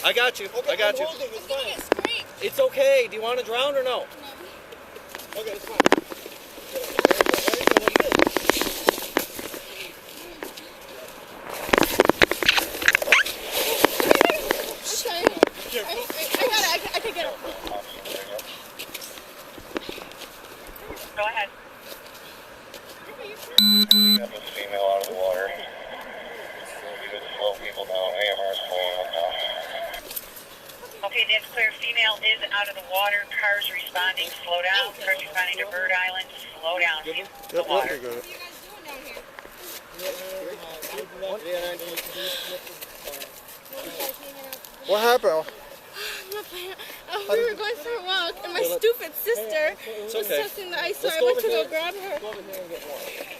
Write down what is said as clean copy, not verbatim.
I got you. Okay, I got you. I'm holding, it's I'm gonna fine. get scraped. It's okay. Do you want to drown or no? Okay, it's fine. I can get it. Go ahead. We got this female out of the water. We just slow people down. AMR's pulling up now. Okay, that's clear. Female is out of the water. Cars responding. Slow down. Cars responding to Bird Island. Slow down. The water. What are you guys doing down here? What happened? We were going for a walk, and my stupid sister was okay. testing the ice, so Let's I go went over to go here. grab her. Go over here and get water.